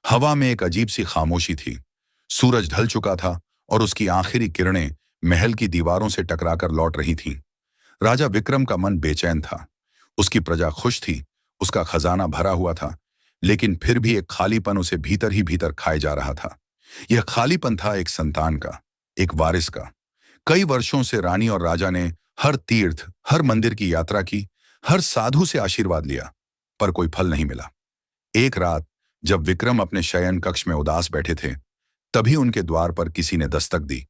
हवा में एक अजीब सी खामोशी थी। सूरज ढल चुका था और उसकी आखिरी किरणें महल की दीवारों से टकराकर लौट रही थीं। राजा विक्रम का मन बेचैन था। उसकी प्रजा खुश थी, उसका खजाना भरा हुआ था, लेकिन फिर भी एक खालीपन उसे भीतर ही भीतर खाए जा रहा था। यह खालीपन था एक संतान का, एक वारिस का। कई वर्षों से रानी और राजा ने हर तीर्थ, हर मंदिर की यात्रा की, हर साधु से आशीर्वाद लिया, पर कोई फल नहीं मिला। एक रात जब विक्रम अपने शयन कक्ष में उदास बैठे थे, तभी उनके द्वार पर किसी ने दस्तक दी।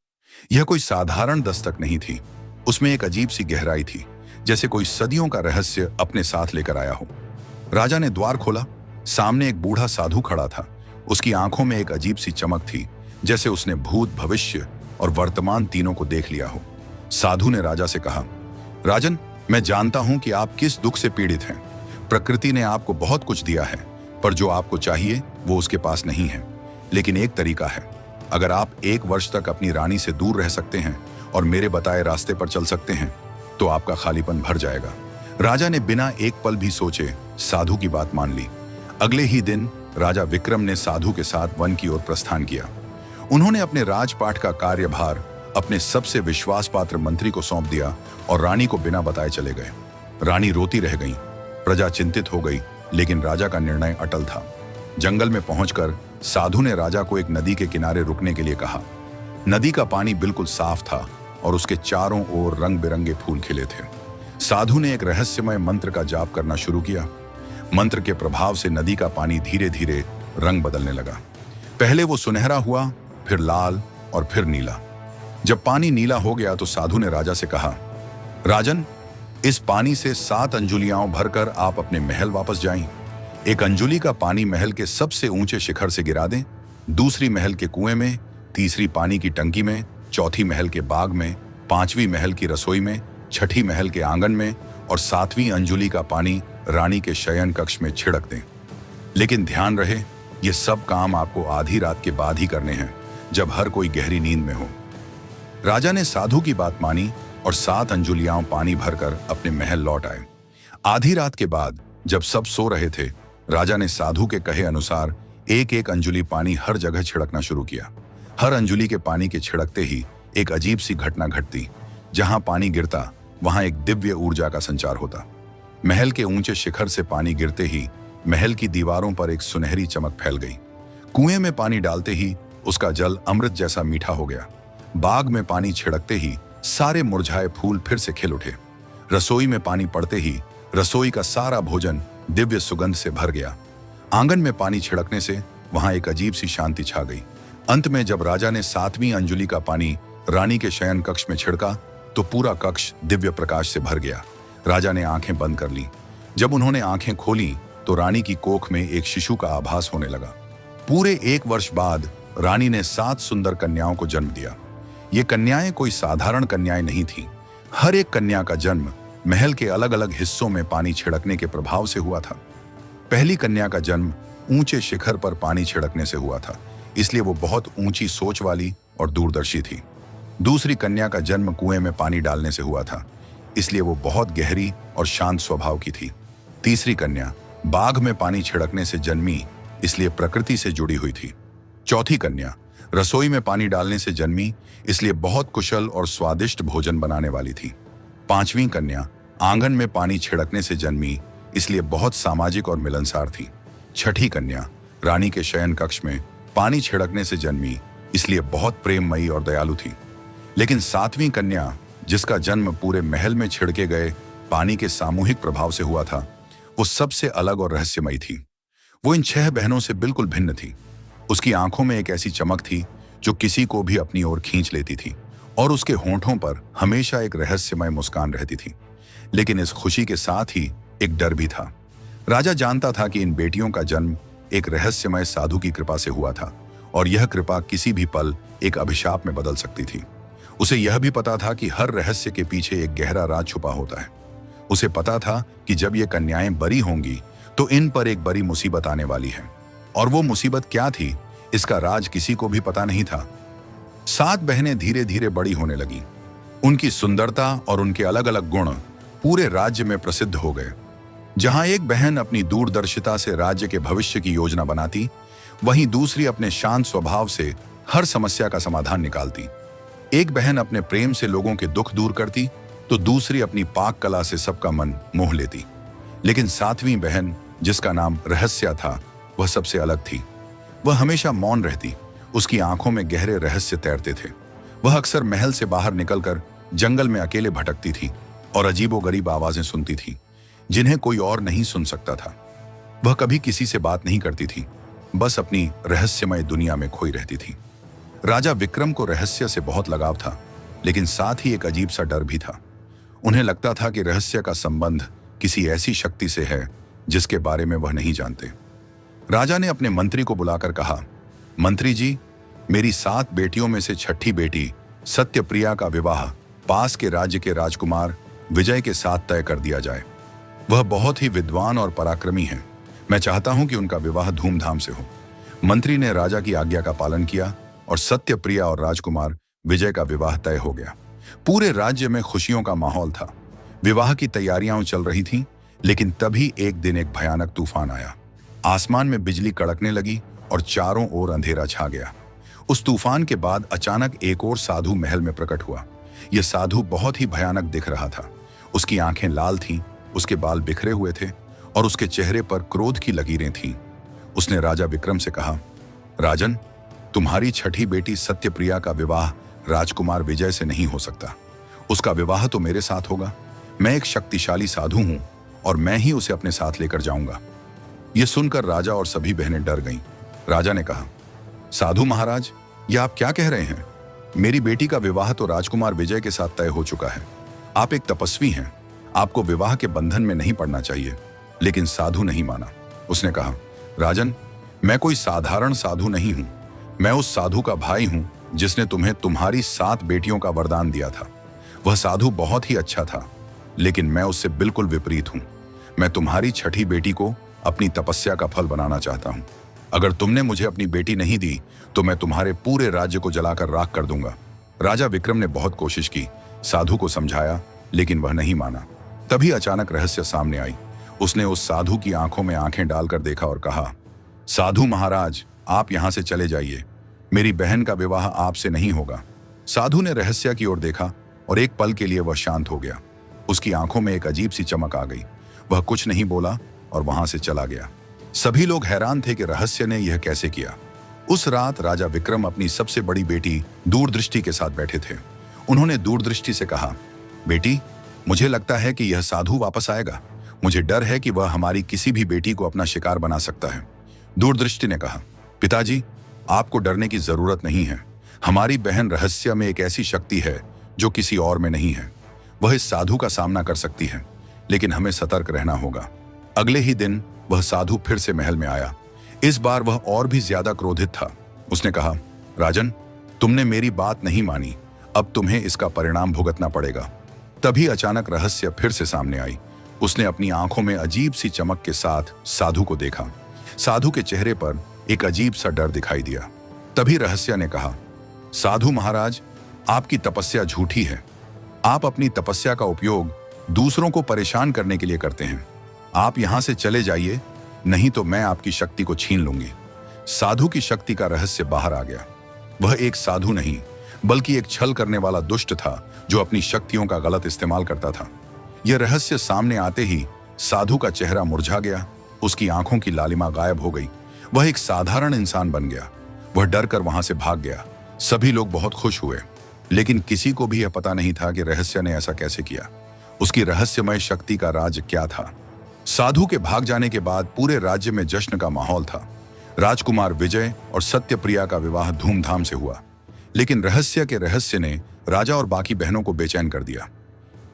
यह कोई साधारण दस्तक नहीं थी। उसमें एक अजीब सी गहराई थी, जैसे कोई सदियों का रहस्य अपने साथ लेकर आया हो। राजा ने द्वार खोला। सामने एक बूढ़ा साधु खड़ा था। उसकी आंखों में एक अजीब सी चमक थी, जैसे उसने भूत, भविष्य और वर्तमान तीनों को देख लिया हो। साधु ने राजा से कहा, राजन, मैं जानता हूं कि आप किस दुख से पीड़ित हैं। प्रकृति ने आपको बहुत कुछ दिया है, पर जो आपको चाहिए वो उसके पास नहीं है। लेकिन एक तरीका है। अगर आप 1 वर्ष तक अपनी रानी से दूर रह सकते हैं और मेरे बताए रास्ते पर चल सकते हैं, तो आपका खालीपन भर जाएगा। राजा ने बिना एक पल भी सोचे साधु की बात मान ली। अगले ही दिन राजा विक्रम ने साधु के साथ वन की ओर प्रस्थान किया। उन्होंने अपने राजपाट का कार्यभार अपने सबसे विश्वास पात्र मंत्री को सौंप दिया और रानी को बिना बताए चले गए। रानी रोती रह गई, प्रजा चिंतित हो गई, लेकिन राजा का निर्णय अटल था। जंगल में पहुंचकर साधु ने राजा को एक नदी के किनारे रुकने के लिए कहा। नदी का पानी बिल्कुल साफ था और उसके चारों ओर रंग बिरंगे फूल खिले थे। साधु ने एक रहस्यमय मंत्र का जाप करना शुरू किया। मंत्र के प्रभाव से नदी का पानी धीरे धीरे रंग बदलने लगा। पहले वो सुनहरा हुआ, फिर लाल और फिर नीला। जब पानी नीला हो गया तो साधु ने राजा से कहा, राजन, इस पानी से 7 अंजुलियां भरकर आप अपने महल वापस जाएं। एक अंजुली का पानी महल के सबसे ऊंचे शिखर से गिरा दें, दूसरी महल के कुएं में, तीसरी पानी की टंकी में, चौथी महल के बाग में, 5वीं महल की रसोई में, 6ठी महल के आंगन में और 7वीं अंजुली का पानी रानी के शयन कक्ष में छिड़क दें। लेकिन ध्यान रहे, ये सब काम आपको आधी रात के बाद ही करने हैं, जब हर कोई गहरी नींद में हो। राजा ने साधु की बात मानी और 7 अंजुलियां पानी भरकर अपने महल लौट आए। आधी रात के बाद जब सब सो रहे थे, राजा ने साधु के कहे अनुसार एक एक अंजुली पानी हर जगह छिड़कना शुरू किया। हर अंजुली के पानी के छिड़कते ही एक अजीब सी घटना घटती। जहां पानी गिरता वहां एक दिव्य ऊर्जा का संचार होता। महल के ऊंचे शिखर से पानी गिरते ही महल की दीवारों पर एक सुनहरी चमक फैल गई। कुएं में पानी डालते ही उसका जल अमृत जैसा मीठा हो गया। बाग में पानी छिड़कते ही सारे मुरझाए फूल फिर से खिल उठे। रसोई में पानी पड़ते ही रसोई का सारा भोजन दिव्य सुगंध से भर गया। आंगन में पानी छिड़कने से वहां एक अजीब सी शांति छा गई। अंत में जब राजा ने 7वीं अंजुली का पानी रानी के शयन कक्ष में छिड़का तो पूरा कक्ष दिव्य प्रकाश से भर गया। राजा ने आंखें बंद कर ली। जब उन्होंने आंखें खोली तो रानी की कोख में एक शिशु का आभास होने लगा। पूरे 1 वर्ष बाद रानी ने 7 सुंदर कन्याओं को जन्म दिया। ये कन्याएं कोई साधारण कन्याएं नहीं थीं। हर एक कन्या का जन्म महल के अलग अलग हिस्सों में पानी छिड़कने के प्रभाव से हुआ था। पहली कन्या का जन्म ऊंचे शिखर पर पानी छिड़कने से हुआ था, इसलिए वो बहुत ऊंची सोच वाली और दूरदर्शी थी। दूसरी कन्या का जन्म कुएं में पानी डालने से हुआ था, इसलिए वो बहुत गहरी और शांत स्वभाव की थी। तीसरी कन्या बाग में पानी छिड़कने से जन्मी, इसलिए प्रकृति से जुड़ी हुई थी। चौथी कन्या रसोई में पानी डालने से जन्मी, इसलिए बहुत कुशल और स्वादिष्ट भोजन बनाने वाली थी। 5वीं कन्या आंगन में पानी छिड़कने से जन्मी, इसलिए बहुत सामाजिक और मिलनसार थी। 6ठी कन्या रानी के शयन कक्ष में पानी छिड़कने से जन्मी, इसलिए बहुत प्रेममयी और दयालु थी। लेकिन 7वीं कन्या, जिसका जन्म पूरे महल में छिड़के गए पानी के सामूहिक प्रभाव से हुआ था, वो सबसे अलग और रहस्यमयी थी। वो इन 6 बहनों से बिल्कुल भिन्न थी। उसकी आंखों में एक ऐसी चमक थी जो किसी को भी अपनी ओर खींच लेती थी और उसके होंठों पर हमेशा एक रहस्यमय मुस्कान रहती थी। लेकिन इस खुशी के साथ ही एक डर भी था। राजा जानता था कि इन बेटियों का जन्म एक रहस्यमय साधु की कृपा से हुआ था और यह कृपा किसी भी पल एक अभिशाप में बदल सकती थी। उसे यह भी पता था कि हर रहस्य के पीछे एक गहरा राज छुपा होता है। उसे पता था कि जब ये कन्याएं बड़ी होंगी तो इन पर एक बड़ी मुसीबत आने वाली है, और वो मुसीबत क्या थी, इसका राज किसी को भी पता नहीं था। 7 बहनें धीरे धीरे बड़ी होने लगीं। उनकी सुंदरता और उनके अलग अलग गुण पूरे राज्य में प्रसिद्ध हो गए। जहां एक बहन अपनी दूरदर्शिता से राज्य के भविष्य की योजना बनाती, वहीं दूसरी अपने शांत स्वभाव से हर समस्या का समाधान निकालती। एक बहन अपने प्रेम से लोगों के दुख दूर करती तो दूसरी अपनी पाक कला से सबका मन मोह लेती। लेकिन सातवीं बहन, जिसका नाम रहस्य था, वह सबसे अलग थी। वह हमेशा मौन रहती, उसकी आंखों में गहरे रहस्य तैरते थे। वह अक्सर महल से बाहर निकलकर जंगल में अकेले भटकती थी और अजीबोगरीब आवाजें सुनती थी जिन्हें कोई और नहीं सुन सकता था। वह कभी किसी से बात नहीं करती थी, बस अपनी रहस्यमय दुनिया में खोई रहती थी। राजा विक्रम को रहस्य से बहुत लगाव था, लेकिन साथ ही एक अजीब सा डर भी था। उन्हें लगता था कि रहस्य का संबंध किसी ऐसी शक्ति से है जिसके बारे में वह नहीं जानते। राजा ने अपने मंत्री को बुलाकर कहा, मंत्री जी, मेरी 7 बेटियों में से छठी बेटी सत्यप्रिया का विवाह पास के राज्य के राजकुमार विजय के साथ तय कर दिया जाए। वह बहुत ही विद्वान और पराक्रमी हैं। मैं चाहता हूं कि उनका विवाह धूमधाम से हो। मंत्री ने राजा की आज्ञा का पालन किया और सत्यप्रिया और राजकुमार विजय का विवाह तय हो गया। पूरे राज्य में खुशियों का माहौल था। विवाह की तैयारियां चल रही थीं, लेकिन तभी एक दिन एक भयानक तूफान आया। आसमान में बिजली कड़कने लगी और चारों ओर अंधेरा छा गया। उस तूफान के बाद अचानक एक और साधु महल में प्रकट हुआ। यह साधु बहुत ही भयानक दिख रहा था। उसकी आंखें लाल थीं, उसके बाल बिखरे हुए थे और उसके चेहरे पर क्रोध की लकीरें थीं। उसने राजा विक्रम से कहा, राजन, तुम्हारी छठी बेटी सत्यप्रिया का विवाह राजकुमार विजय से नहीं हो सकता। उसका विवाह तो मेरे साथ होगा। मैं एक शक्तिशाली साधु हूं और मैं ही उसे अपने साथ लेकर जाऊंगा। यह सुनकर राजा और सभी बहनें डर गईं। राजा ने कहा, साधु महाराज, यह आप क्या कह रहे हैं? मेरी बेटी का विवाह तो राजकुमार विजय के साथ तय हो चुका है। आप एक तपस्वी हैं, आपको विवाह के बंधन में नहीं पड़ना चाहिए। लेकिन साधु नहीं माना। उसने कहा, राजन, मैं कोई साधारण साधु नहीं हूं। मैं उस साधु का भाई हूं जिसने तुम्हें तुम्हारी 7 बेटियों का वरदान दिया था। वह साधु बहुत ही अच्छा था, लेकिन मैं उससे बिल्कुल विपरीत हूं। मैं तुम्हारी छठी बेटी को अपनी तपस्या का फल बनाना चाहता हूं। अगर तुमने मुझे अपनी बेटी नहीं दी तो मैं तुम्हारे पूरे राज्य को जलाकर राख कर दूंगा। राजा विक्रम ने बहुत कोशिश की, साधु को समझाया, लेकिन वह नहीं माना। तभी अचानक रहस्य सामने आई। उसने उस साधु की आंखों में आंखें डालकर देखा और कहा, साधु महाराज, आप यहां से चले जाइए। मेरी बहन का विवाह आपसे नहीं होगा। साधु ने रहस्य की ओर देखा और एक पल के लिए वह शांत हो गया। उसकी आंखों में एक अजीब सी चमक आ गई। वह कुछ नहीं बोला और वहां से चला गया। सभी लोग हैरान थे कि रहस्य ने यह कैसे किया। उस रात राजा विक्रम अपनी सबसे बड़ी बेटी दूरदृष्टि के साथ बैठे थे। उन्होंने दूरदृष्टि से कहा, बेटी, मुझे लगता है कि यह साधु वापस आएगा। मुझे डर है कि वह हमारी किसी भी बेटी को अपना शिकार बना सकता है। दूरदृष्टि ने कहा, पिताजी, आपको डरने की जरूरत नहीं है। हमारी बहन रहस्य में एक ऐसी शक्ति है जो किसी और में नहीं है। वह इस साधु का सामना कर सकती है, लेकिन हमें सतर्क रहना होगा। अगले ही दिन वह साधु फिर से महल में आया। इस बार वह और भी ज्यादा क्रोधित था। उसने कहा, राजन, तुमने मेरी बात नहीं मानी। अब तुम्हें इसका परिणाम भुगतना पड़ेगा। तभी अचानक रहस्य फिर से सामने आई। उसने अपनी आंखों में अजीब सी चमक के साथ साधु को देखा। साधु के चेहरे पर एक अजीब सा डर दिखाई दिया। तभी रहस्य ने कहा, साधु महाराज, आपकी तपस्या झूठी है। आप अपनी तपस्या का उपयोग दूसरों को परेशान करने के लिए करते हैं। आप यहां से चले जाइए, नहीं तो मैं आपकी शक्ति को छीन लूंगी। साधु की शक्ति का रहस्य बाहर आ गया। वह एक साधु नहीं, बल्कि एक छल करने वाला दुष्ट था जो अपनी शक्तियों का गलत इस्तेमाल करता था। यह रहस्य सामने आते ही साधु का चेहरा मुरझा गया। उसकी आंखों की लालिमा गायब हो गई। वह एक साधारण इंसान बन गया। वह डर कर वहां से भाग गया। सभी लोग बहुत खुश हुए, लेकिन किसी को भी यह पता नहीं था कि रहस्य ने ऐसा कैसे किया। उसकी रहस्यमय शक्ति का राज क्या था। साधु के भाग जाने के बाद पूरे राज्य में जश्न का माहौल था। राजकुमार विजय और सत्यप्रिया का विवाह धूमधाम से हुआ, लेकिन रहस्य के रहस्य ने राजा और बाकी बहनों को बेचैन कर दिया।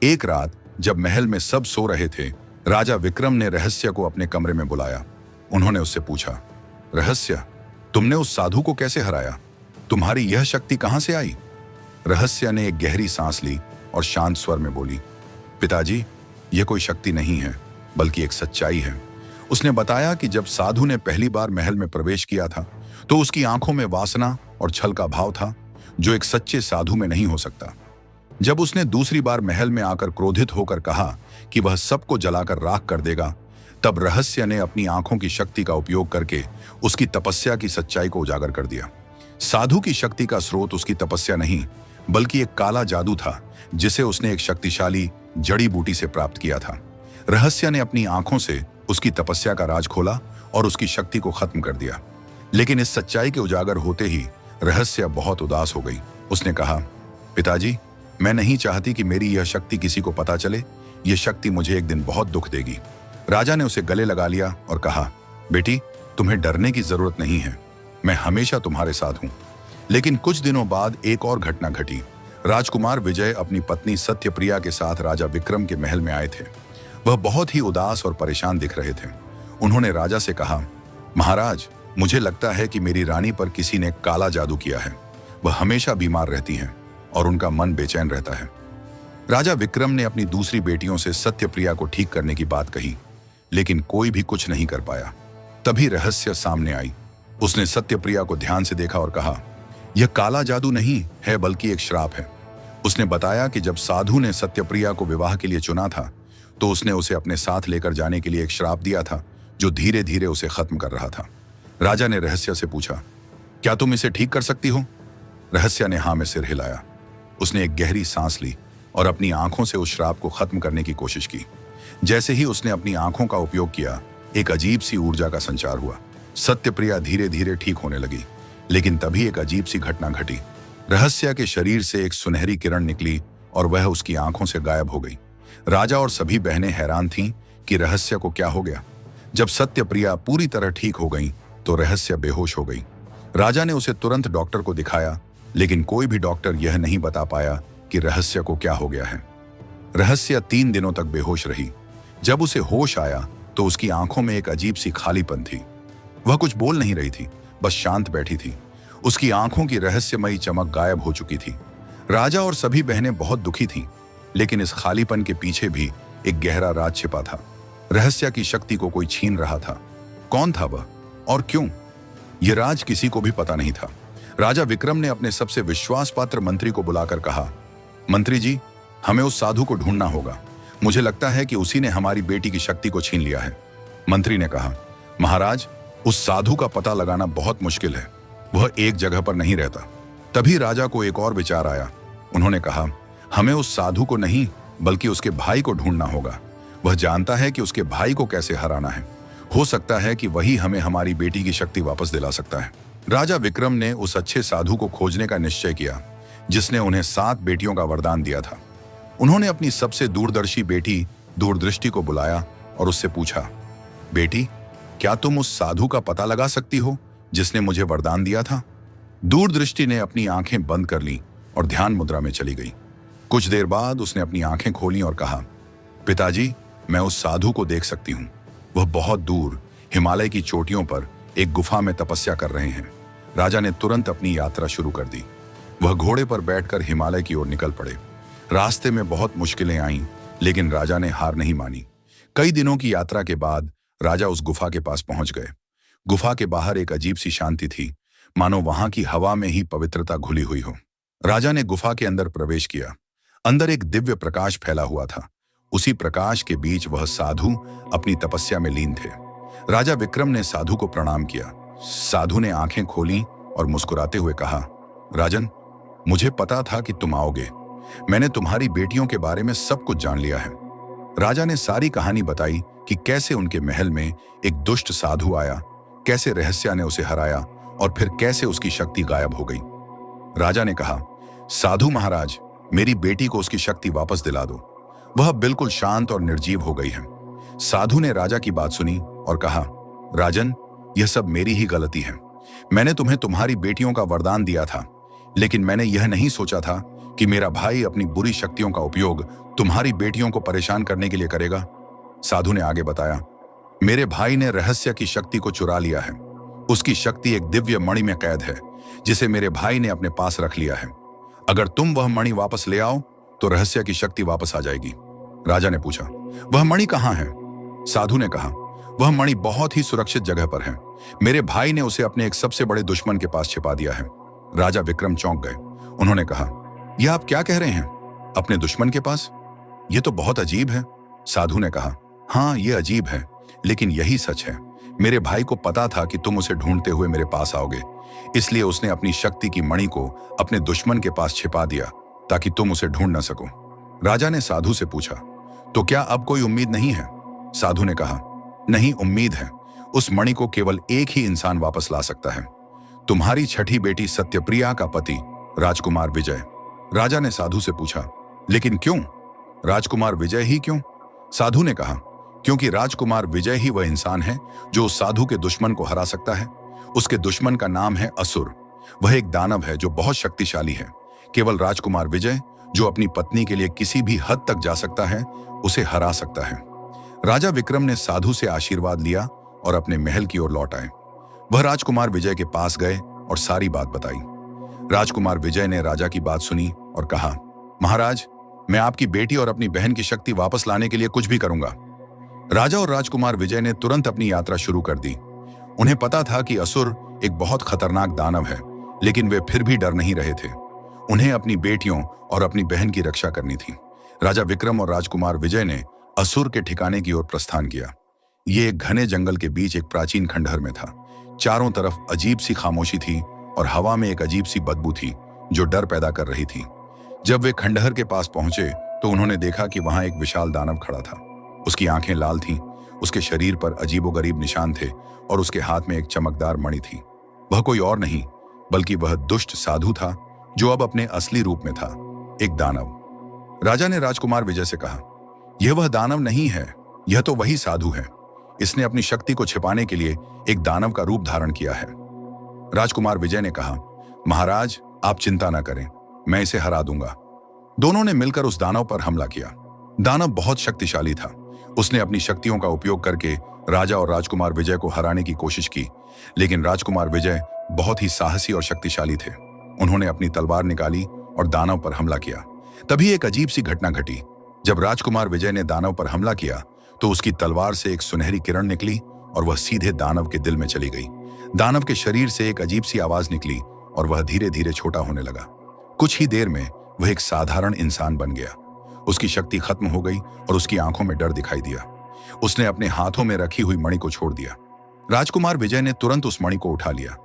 एक रात जब महल में सब सो रहे थे, राजा विक्रम ने रहस्य को अपने कमरे में बुलाया। उन्होंने उससे पूछा, रहस्य, तुमने उस साधु को कैसे हराया? तुम्हारी यह शक्ति कहां से आई? रहस्य ने एक गहरी सांस ली और शांत स्वर में बोली, पिताजी, यह कोई शक्ति नहीं है, बल्कि एक सच्चाई है। उसने बताया कि जब साधु ने पहली बार महल में प्रवेश किया था तो उसकी आंखों में वासना और छल का भाव था, जो एक सच्चे साधु में नहीं हो सकता। जब उसने दूसरी बार महल में आकर क्रोधित होकर कहा कि वह सबको जलाकर राख कर देगा, तब रहस्य ने अपनी आंखों की शक्ति का उपयोग करके उसकी तपस्या की सच्चाई को उजागर कर दिया। साधु की शक्ति का स्रोत उसकी तपस्या नहीं, बल्कि एक काला जादू था जिसे उसने एक शक्तिशाली जड़ी बूटी से प्राप्त किया था। रहस्य ने अपनी आंखों से उसकी तपस्या का राज खोला और उसकी शक्ति को खत्म कर दिया। लेकिन इस सच्चाई के उजागर होते ही रहस्य बहुत उदास हो गई। उसने कहा, पिताजी, मैं नहीं चाहती कि मेरी यह शक्ति किसी को पता चले। यह शक्ति मुझे एक दिन बहुत दुख देगी। राजा ने उसे गले लगा लिया और कहा, बेटी, तुम्हें डरने की जरूरत नहीं है, मैं हमेशा तुम्हारे साथ हूं। लेकिन कुछ दिनों बाद एक और घटना घटी। राजकुमार विजय अपनी पत्नी सत्यप्रिया के साथ राजा विक्रम के महल में आए थे। वह बहुत ही उदास और परेशान दिख रहे थे। उन्होंने राजा से कहा, महाराज, मुझे लगता है कि मेरी रानी पर किसी ने काला जादू किया है। वह हमेशा बीमार रहती हैं और उनका मन बेचैन रहता है। राजा विक्रम ने अपनी दूसरी बेटियों से सत्यप्रिया को ठीक करने की बात कही, लेकिन कोई भी कुछ नहीं कर पाया। तभी रहस्य सामने आई। उसने सत्यप्रिया को ध्यान से देखा और कहा, यह काला जादू नहीं है, बल्कि एक श्राप है। उसने बताया कि जब साधु ने सत्यप्रिया को विवाह के लिए चुना था, तो उसने उसे अपने साथ लेकर जाने के लिए एक श्राप दिया था, जो धीरे धीरे उसे खत्म कर रहा था। राजा ने रहस्य से पूछा, क्या तुम इसे ठीक कर सकती हो? रहस्य ने हाँ में सिर हिलाया। उसने एक गहरी सांस ली और अपनी आंखों से उस श्राप को खत्म करने की कोशिश की। जैसे ही उसने अपनी आंखों का उपयोग किया, एक अजीब सी ऊर्जा का संचार हुआ। सत्यप्रिया धीरे धीरे ठीक होने लगी। लेकिन तभी एक अजीब सी घटना घटी। रहस्य के शरीर से एक सुनहरी किरण निकली और वह उसकी आंखों से गायब हो गई। राजा और सभी बहनें हैरान थीं कि रहस्य को क्या हो गया। जब सत्यप्रिया पूरी तरह ठीक हो गई तो रहस्य बेहोश हो गई। राजा ने उसे तुरंत डॉक्टर को दिखाया, लेकिन कोई भी डॉक्टर यह नहीं बता पाया कि रहस्य को क्या हो गया है। रहस्य 3 दिनों तक बेहोश रही। जब उसे होश आया तो उसकी आंखों में एक अजीब सी खालीपन थी। वह कुछ बोल नहीं रही थी, बस शांत बैठी थी। उसकी आंखों की रहस्यमयी चमक गायब हो चुकी थी। राजा और सभी बहनें बहुत दुखी थीं, लेकिन इस खालीपन के पीछे भी एक गहरा राज छिपा था। रहस्य की शक्ति को कोई छीन रहा था। कौन था वह और क्यों? यह राज किसी को भी पता नहीं था। राजा विक्रम ने अपने सबसे विश्वास पात्र मंत्री को बुलाकर कहा, मंत्री जी, हमें उस साधु को ढूंढना होगा। मुझे लगता है कि उसी ने हमारी बेटी की शक्ति को छीन लिया है। मंत्री ने कहा, महाराज, उस साधु का पता लगाना बहुत मुश्किल है। वह एक जगह पर नहीं रहता। तभी राजा को एक और विचार आया। उन्होंने कहा, हमें उस साधु को नहीं, बल्कि उसके भाई को ढूंढना होगा। वह जानता है कि उसके भाई को कैसे हराना है। हो सकता है कि वही हमें हमारी बेटी की शक्ति वापस दिला सकता है। राजा विक्रम ने उस अच्छे साधु को खोजने का निश्चय किया, जिसने उन्हें 7 बेटियों का वरदान दिया था। उन्होंने अपनी सबसे दूरदर्शी बेटी दूरदृष्टि को बुलाया और उससे पूछा, बेटी, क्या तुम उस साधु का पता लगा सकती हो जिसने मुझे वरदान दिया था? दूरदृष्टि ने अपनी आंखें बंद कर लीं और ध्यान मुद्रा में चली गई। कुछ देर बाद उसने अपनी आंखें खोली और कहा, पिताजी, मैं उस साधु को देख सकती हूँ। वह बहुत दूर हिमालय की चोटियों पर एक गुफा में तपस्या कर रहे हैं। राजा ने तुरंत अपनी यात्रा शुरू कर दी। वह घोड़े पर बैठकर हिमालय की ओर निकल पड़े। रास्ते में बहुत मुश्किलें आईं, लेकिन राजा ने हार नहीं मानी। कई दिनों की यात्रा के बाद राजा उस गुफा के पास पहुंच गए। गुफा के बाहर एक अजीब सी शांति थी, मानो वहां की हवा में ही पवित्रता घुली हुई हो। राजा ने गुफा के अंदर प्रवेश किया। अंदर एक दिव्य प्रकाश फैला हुआ था। उसी प्रकाश के बीच वह साधु अपनी तपस्या में लीन थे। राजा विक्रम ने साधु को प्रणाम किया। साधु ने आंखें खोली और मुस्कुराते हुए कहा, राजन, मुझे पता था कि तुम आओगे। मैंने तुम्हारी बेटियों के बारे में सब कुछ जान लिया है। राजा ने सारी कहानी बताई कि कैसे उनके महल में एक दुष्ट साधु आया, कैसे रहस्य ने उसे हराया और फिर कैसे उसकी शक्ति गायब हो गई। राजा ने कहा, साधु महाराज, मेरी बेटी को उसकी शक्ति वापस दिला दो। वह बिल्कुल शांत और निर्जीव हो गई है। साधु ने राजा की बात सुनी और कहा, राजन, यह सब मेरी ही गलती है। मैंने तुम्हें तुम्हारी बेटियों का वरदान दिया था, लेकिन मैंने यह नहीं सोचा था कि मेरा भाई अपनी बुरी शक्तियों का उपयोग तुम्हारी बेटियों को परेशान करने के लिए करेगा। साधु ने आगे बताया, मेरे भाई ने रहस्य की शक्ति को चुरा लिया है। उसकी शक्ति एक दिव्य मणि में कैद है, जिसे मेरे भाई ने अपने पास रख लिया है। अगर तुम वह मणि वापस ले आओ तो रहस्य की शक्ति वापस आ जाएगी। राजा ने पूछा, वह मणि कहाँ है? साधु ने कहा, वह मणि बहुत ही सुरक्षित जगह पर है। मेरे भाई ने उसे अपने एक सबसे बड़े दुश्मन के पास छिपा दिया है। राजा विक्रम चौंक गए। उन्होंने कहा, यह आप क्या कह रहे हैं? अपने दुश्मन के पास? यह तो बहुत अजीब है। साधु ने कहा, हाँ, यह अजीब है, लेकिन यही सच है। मेरे भाई को पता था कि तुम उसे ढूंढते हुए मेरे पास आओगे, इसलिए उसने अपनी शक्ति की मणि को अपने दुश्मन के पास छिपा दिया ताकि तुम उसे ढूंढ न सको। राजा ने साधु से पूछा, तो क्या अब कोई उम्मीद नहीं है? साधु ने कहा, नहीं, उम्मीद है। उस मणि को केवल एक ही इंसान वापस ला सकता है, तुम्हारी छठी बेटी सत्यप्रिया का पति राजकुमार विजय। राजा ने साधु से पूछा, लेकिन क्यों? राजकुमार विजय ही क्यों? साधु ने कहा, क्योंकि राजकुमार विजय ही वह इंसान है जो उस साधु के दुश्मन को हरा सकता है। उसके दुश्मन का नाम है असुर। वह एक दानव है जो बहुत शक्तिशाली है। केवल राजकुमार विजय, जो अपनी पत्नी के लिए किसी भी हद तक जा सकता है, उसे हरा सकता है। राजा विक्रम ने साधु से आशीर्वाद लिया और अपने महल की ओर लौट आए। वह राजकुमार विजय के पास गए और सारी बात बताई। राजकुमार विजय ने राजा की बात सुनी और कहा, महाराज, मैं आपकी बेटी और अपनी बहन की शक्ति वापस लाने के लिए कुछ भी करूंगा। राजा और राजकुमार विजय ने तुरंत अपनी यात्रा शुरू कर दी। उन्हें पता था कि असुर एक बहुत खतरनाक दानव है, लेकिन वे फिर भी डर नहीं रहे थे। उन्हें अपनी बेटियों और अपनी बहन की रक्षा करनी थी। राजा विक्रम और राजकुमार विजय ने असुर के ठिकाने की ओर प्रस्थान किया। ये एक घने जंगल के बीच एक प्राचीन खंडहर में था। चारों तरफ अजीब सी खामोशी थी और हवा में एक अजीब सी बदबू थी जो डर पैदा कर रही थी। जब वे खंडहर के पास पहुंचे तो उन्होंने देखा कि वहां एक विशाल दानव खड़ा था। उसकी आंखें लाल थीं, उसके शरीर पर अजीबोगरीब निशान थे और उसके हाथ में एक चमकदार मणि थी। वह कोई और नहीं बल्कि वह दुष्ट साधु था जो अब अपने असली रूप में था, एक दानव। राजा ने राजकुमार विजय से कहा, यह वह दानव नहीं है, यह तो वही साधु है। इसने अपनी शक्ति को छिपाने के लिए एक दानव का रूप धारण किया है। राजकुमार विजय ने कहा, महाराज, आप चिंता न करें, मैं इसे हरा दूंगा। दोनों ने मिलकर उस दानव पर हमला किया। दानव बहुत शक्तिशाली था। उसने अपनी शक्तियों का उपयोग करके राजा और राजकुमार विजय को हराने की कोशिश की, लेकिन राजकुमार विजय बहुत ही साहसी और शक्तिशाली थे। उन्होंने अपनी तलवार निकाली और दानव पर हमला किया। तभी एक अजीब सी घटना घटी। जब राजकुमार विजय ने दानव पर हमला किया तो उसकी तलवार से एक सुनहरी किरण निकली और वह सीधे दानव के दिल में चली गई। दानव के शरीर से एक अजीब सी आवाज निकली और वह धीरे धीरे छोटा होने लगा। कुछ ही देर में वह एक साधारण इंसान बन गया। उसकी शक्ति खत्म हो गई और उसकी आंखों में डर दिखाई दिया। उसने अपने हाथों में रखी हुई मणि को छोड़ दिया। राजकुमार विजय ने तुरंत उस मणि को उठा लिया।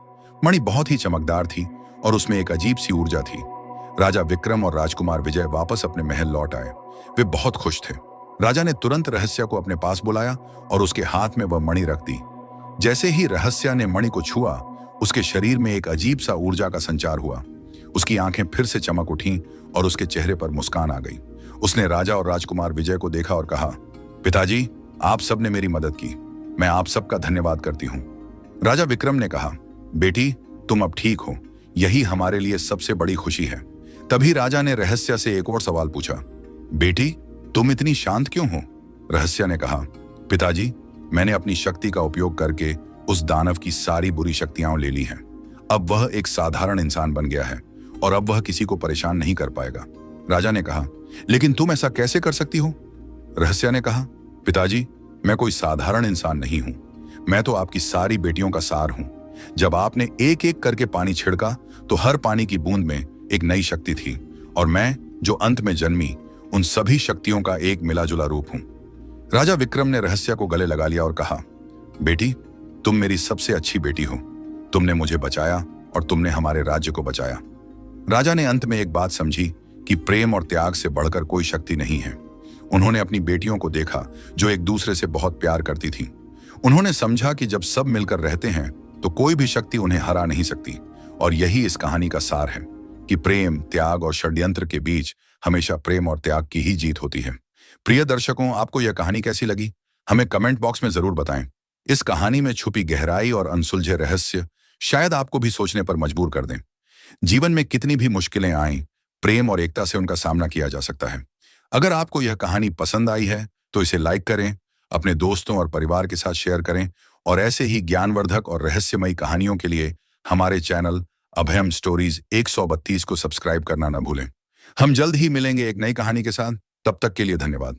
मणि बहुत ही चमकदार थी और उसमें एक अजीब सी ऊर्जा थी। राजा विक्रम और राजकुमार विजय वापस अपने महल लौट आए। वे बहुत खुश थे। राजा ने तुरंत रहस्य को अपने पास बुलाया और उसके हाथ में वह मणि रख दी। जैसे ही रहस्य ने मणि को छुआ, उसके शरीर में एक अजीब सा ऊर्जा का संचार हुआ। उसकी आंखें फिर से चमक उठीं और उसके चेहरे पर मुस्कान आ गई। उसने राजा और राजकुमार विजय को देखा और कहा, पिताजी, आप सबने मेरी मदद की, मैं आप सबका धन्यवाद करती हूँ। राजा विक्रम ने कहा, बेटी, तुम अब ठीक हो, यही हमारे लिए सबसे बड़ी खुशी है। तभी राजा ने रहस्य से एक और सवाल पूछा, बेटी, तुम इतनी शांत क्यों हो? रहस्य ने कहा, पिताजी, मैंने अपनी शक्ति का उपयोग करके उस दानव की सारी बुरी शक्तियां ले ली हैं। अब वह एक साधारण इंसान बन गया है और अब वह किसी को परेशान नहीं कर पाएगा। राजा ने कहा, लेकिन तुम ऐसा कैसे कर सकती हो? रहस्य ने कहा, पिताजी, मैं कोई साधारण इंसान नहीं हूं, मैं तो आपकी सारी बेटियों का सार हूं। जब आपने एक एक करके पानी छिड़का तो हर पानी की बूंद में एक नई शक्ति थी और मैं, जो अंत में जन्मी, उन सभी शक्तियों का एक मिला जुला रूप हूं। राजा विक्रम ने रहस्य को गले लगा लिया और कहा, बेटी, तुम मेरी सबसे अच्छी बेटी हो। तुमने मुझे बचाया और तुमने हमारे राज्य को बचाया। राजा ने अंत में एक बात समझी कि प्रेम और त्याग से बढ़कर कोई शक्ति नहीं है। उन्होंने अपनी बेटियों को देखा जो एक दूसरे से बहुत प्यार करती थीं। उन्होंने समझा कि जब सब मिलकर रहते हैं तो कोई भी शक्ति उन्हें हरा नहीं सकती। और यही इस कहानी का सार है कि प्रेम, त्याग और षड्यंत्र के बीच हमेशा प्रेम और त्याग की ही जीत होती है। प्रिय दर्शकों, आपको यह कहानी कैसी लगी? हमें कमेंट बॉक्स में जरूर बताएं। इस कहानी में छुपी गहराई और अनसुलझे रहस्य शायद आपको भी सोचने पर मजबूर कर दें। जीवन में कितनी भी मुश्किलें आएं, प्रेम और एकता से उनका सामना किया जा सकता है। अगर आपको यह कहानी पसंद आई है तो इसे लाइक करें, अपने दोस्तों और परिवार के साथ शेयर करें और ऐसे ही ज्ञानवर्धक और रहस्यमयी कहानियों के लिए हमारे चैनल अभयम स्टोरीज 132 को सब्सक्राइब करना न भूलें। हम जल्द ही मिलेंगे एक नई कहानी के साथ। तब तक के लिए धन्यवाद।